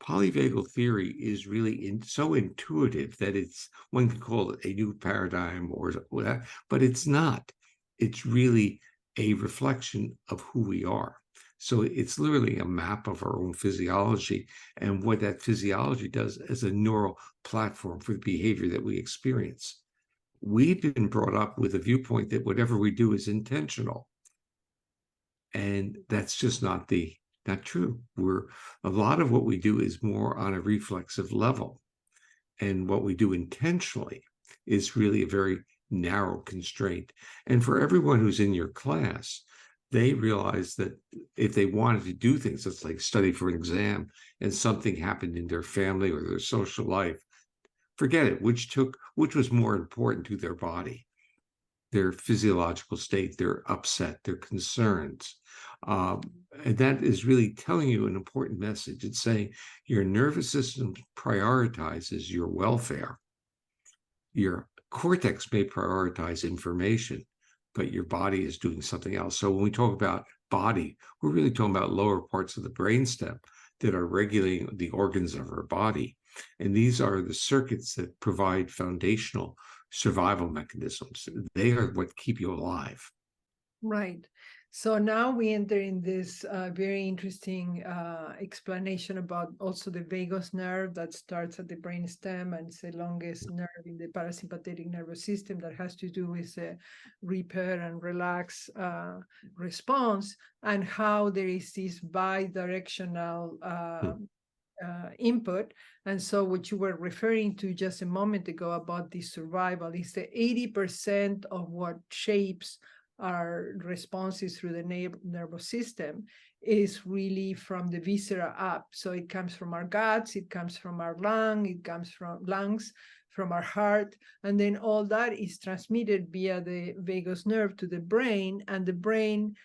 polyvagal theory is really so intuitive that one can call it a new paradigm or whatever, but it's not. It's really a reflection of who we are. So it's literally a map of our own physiology and what that physiology does as a neural platform for the behavior that we experience. We've been brought up with a viewpoint that whatever we do is intentional. And that's just not true. A lot of what we do is more on a reflexive level. And what we do intentionally is really a very narrow constraint. And for everyone who's in your class, they realize that if they wanted to do things, it's like study for an exam, and something happened in their family or their social life, forget it, which was more important to their body, their physiological state, their upset, their concerns. And that is really telling you an important message. It's saying your nervous system prioritizes your welfare. Your cortex may prioritize information, but your body is doing something else. So when we talk about body, we're really talking about lower parts of the brainstem that are regulating the organs of our body. And these are the circuits that provide foundational survival mechanisms. They are what keep you alive. Right. So now we enter in this very interesting explanation about also the vagus nerve that starts at the brainstem and it's the longest nerve in the parasympathetic nervous system that has to do with the repair and relax response, and how there is this bi-directional input. And so what you were referring to just a moment ago about the survival is the 80% of what shapes our responses through the nervous system is really from the viscera up. So it comes from our guts, it comes from our it comes from lungs, from our heart, and then all that is transmitted via the vagus nerve to the brain, and the brain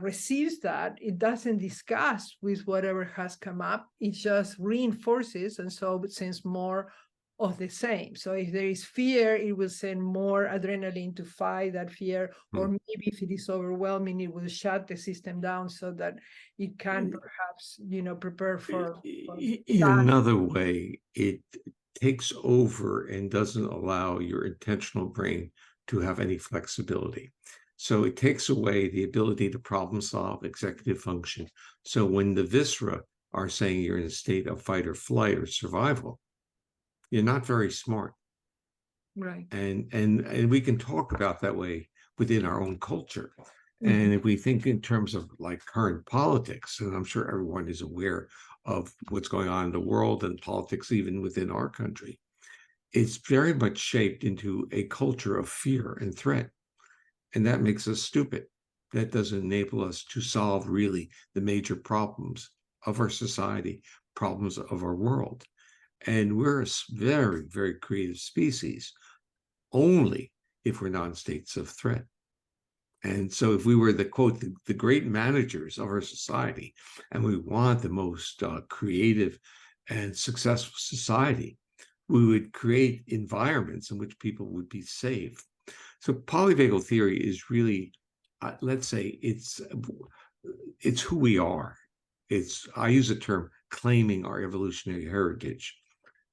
receives that. It doesn't discuss with whatever has come up, it just reinforces, and so it sends more of the same. So if there is fear, it will send more adrenaline to fight that fear, or maybe if it is overwhelming, it will shut the system down so that it can perhaps, prepare for in another way, it takes over and doesn't allow your intentional brain to have any flexibility. So it takes away the ability to problem solve, executive function. So when the viscera are saying you're in a state of fight or flight or survival, you're not very smart. Right. And we can talk about that way within our own culture. And if we think in terms of like current politics, and I'm sure everyone is aware of what's going on in the world and politics even within our country, it's very much shaped into a culture of fear and threat. And that makes us stupid. That doesn't enable us to solve really the major problems of our society, problems of our world. And we're a very, very creative species only if we're not in states of threat. And so if we were the great managers of our society, and we want the most creative and successful society, we would create environments in which people would be safe. So polyvagal theory is really, let's say, it's who we are. I use the term claiming our evolutionary heritage.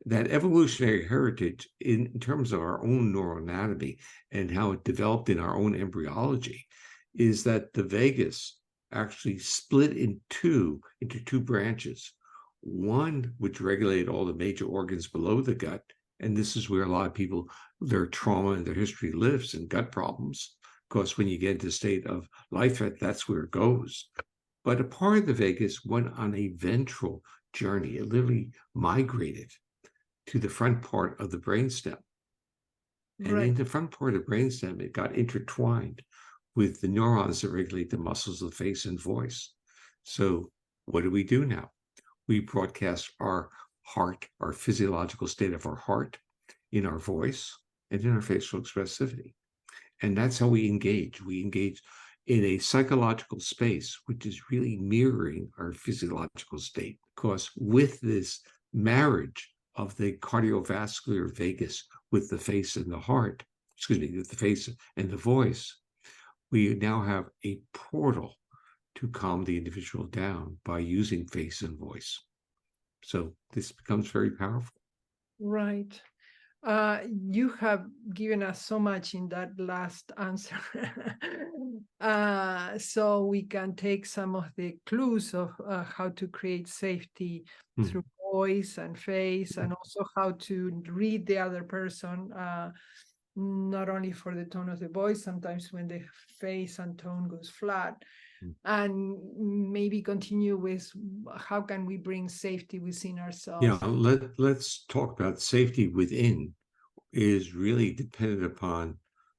That evolutionary heritage in terms of our own neuroanatomy and how it developed in our own embryology is that the vagus actually split into two branches. One which regulated all the major organs below the gut, and this is where a lot of people, their trauma and their history lives in gut problems. Of course, when you get into a state of life threat, that's where it goes. But a part of the vagus went on a ventral journey. It literally migrated to the front part of the brainstem. And in the front part of the brainstem, it got intertwined with the neurons that regulate the muscles of the face and voice. So what do we do now? We broadcast our heart, our physiological state of our heart in our voice and in our facial expressivity. And that's how we engage. We engage in a psychological space, which is really mirroring our physiological state. Because with this marriage of the cardiovascular vagus with the face and the heart, with the face and the voice, we now have a portal to calm the individual down by using face and voice. So this becomes very powerful. Right. You have given us so much in that last answer. So we can take some of the clues of how to create safety through voice and face, and also how to read the other person, not only for the tone of the voice, sometimes when the face and tone goes flat. And maybe continue with how can we bring safety within ourselves. Yeah, let's talk about safety within is really dependent upon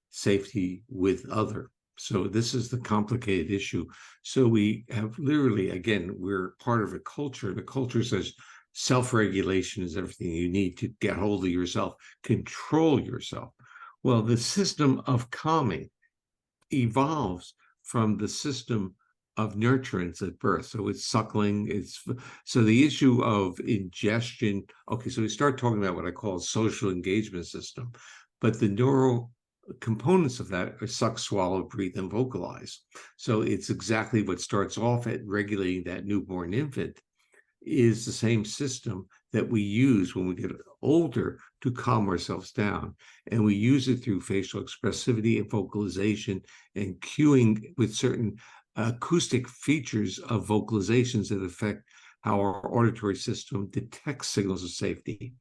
safety with other. So this is the complicated issue. So we have literally, again, we're part of a culture. The culture says self-regulation is everything you need to get hold of yourself, control yourself. Well, the system of calming evolves from the system of nurturance at birth. So it's suckling. So the issue of ingestion. Okay, so we start talking about what I call a social engagement system, but the neural components of that are suck, swallow, breathe, and vocalize. So it's exactly what starts off at regulating that newborn infant is the same system that we use when we get older to calm ourselves down. And we use it through facial expressivity and vocalization and cueing with certain acoustic features of vocalizations that affect how our auditory system detects signals of safety.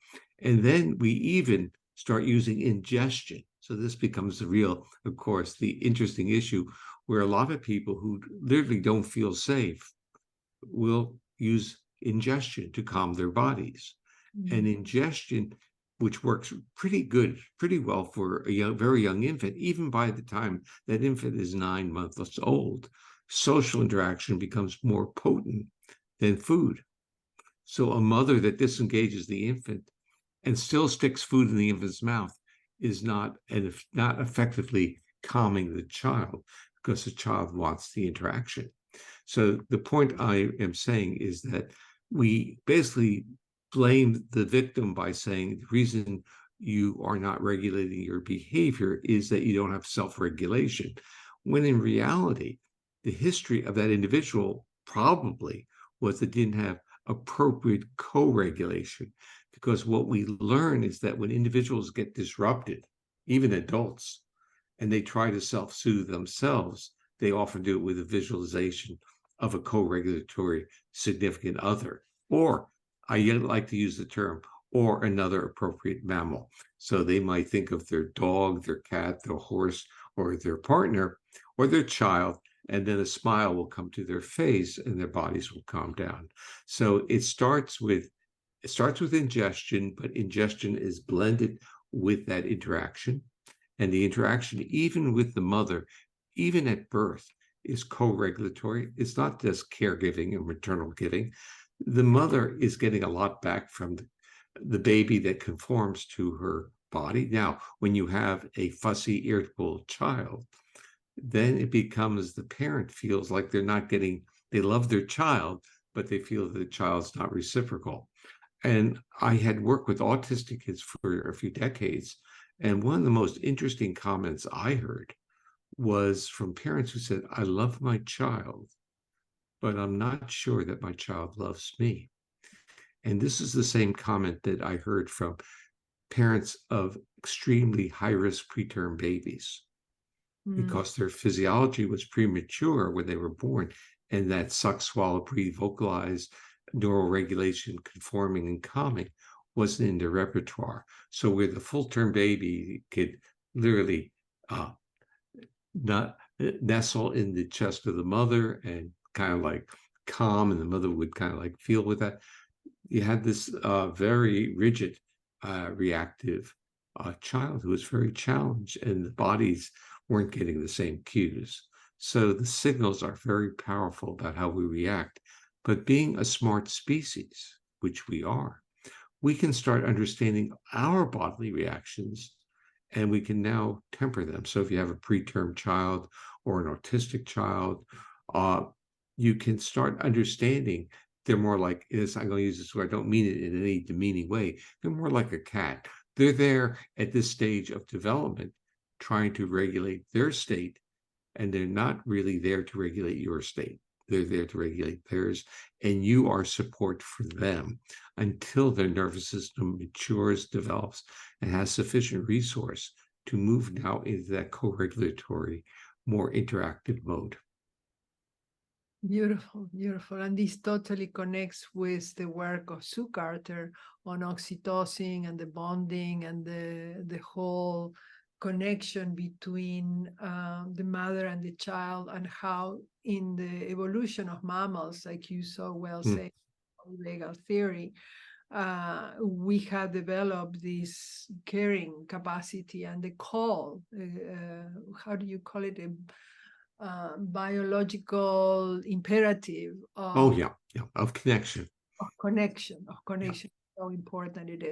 And then we even start using ingestion. So this becomes the real, of course, the interesting issue where a lot of people who literally don't feel safe will use ingestion to calm their bodies. And ingestion, which works pretty good, pretty well for a very young infant, even by the time that infant is 9 months old, social interaction becomes more potent than food. So a mother that disengages the infant and still sticks food in the infant's mouth is not effectively calming the child because the child wants the interaction. So the point I am saying is that we basically blame the victim by saying the reason you are not regulating your behavior is that you don't have self-regulation, when in reality, the history of that individual probably was that didn't have appropriate co-regulation. Because what we learn is that when individuals get disrupted, even adults, and they try to self-soothe themselves, they often do it with a visualization of a co-regulatory significant other, or I like to use the term, or another appropriate mammal. So they might think of their dog, their cat, their horse, or their partner, or their child, and then a smile will come to their face and their bodies will calm down. So it starts with ingestion, but ingestion is blended with that interaction. And the interaction, even with the mother, even at birth, is co-regulatory. It's not just caregiving and maternal giving. The mother is getting a lot back from the baby that conforms to her body. Now, when you have a fussy, irritable child, then it becomes the parent feels like they're not getting, they love their child, but they feel that the child's not reciprocal. And I had worked with autistic kids for a few decades. And one of the most interesting comments I heard was from parents who said, I love my child, but I'm not sure that my child loves me. And this is the same comment that I heard from parents of extremely high-risk preterm babies because their physiology was premature when they were born, and that suck, swallow, breathe, vocalize, neural regulation, conforming, and calming wasn't in their repertoire. So where the full-term baby could literally not nestle in the chest of the mother and kind of like calm, and the mother would kind of like feel with that. You had this very rigid, reactive child who was very challenged, and the bodies weren't getting the same cues. So the signals are very powerful about how we react. But being a smart species, which we are, we can start understanding our bodily reactions, and we can now temper them. So if you have a preterm child or an autistic child, you can start understanding they're more like, I'm going to use this word, I don't mean it in any demeaning way. They're more like a cat. They're there at this stage of development, trying to regulate their state, and they're not really there to regulate your state. they're there to regulate theirs, and you are support for them until their nervous system matures, develops, and has sufficient resource to move now into that co-regulatory, more interactive mode. Beautiful, beautiful. And this totally connects with the work of Sue Carter on oxytocin and the bonding and the whole connection between the mother and the child, and how in the evolution of mammals, like you so well say, Polyvagal Theory, we have developed this caring capacity and the call, how do you call it? Biological imperative Oh of yeah, of connection. connection. So important it is.